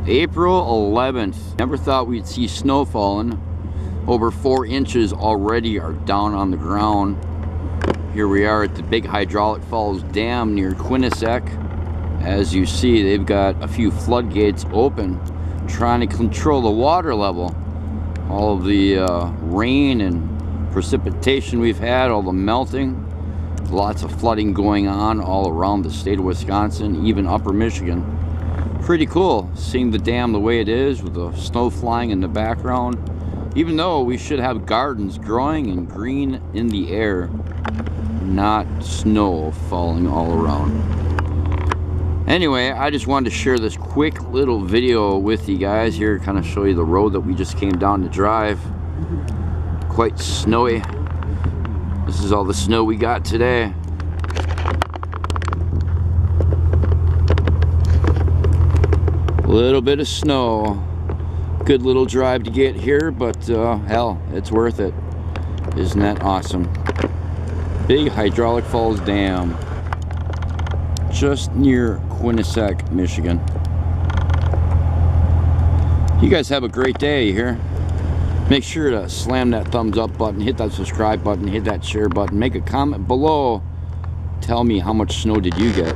April 11th. Never thought we'd see snow falling. Over 4 inches already are down on the ground. Here we are at the Big Hydraulic Falls Dam near Quinnipiac. As you see, they've got a few floodgates open, trying to control the water level. All of the rain and precipitation we've had, all the melting. Lots of flooding going on all around the state of Wisconsin, even upper Michigan. Pretty cool seeing the dam the way it is with the snow flying in the background. Even though we should have gardens growing and green in the air, not snow falling all around. Anyway, I just wanted to share this quick little video with you guys here, kind of show you the road that we just came down to drive. Quite snowy. This is all the snow we got today. A little bit of snow. Good little drive to get here, but hell, it's worth it. Isn't that awesome? Big Hydraulic Falls Dam, just near Quinnipiac, Michigan. You guys have a great day here. Make sure to slam that thumbs up button, hit that subscribe button, hit that share button, make a comment below. Tell me how much snow did you get.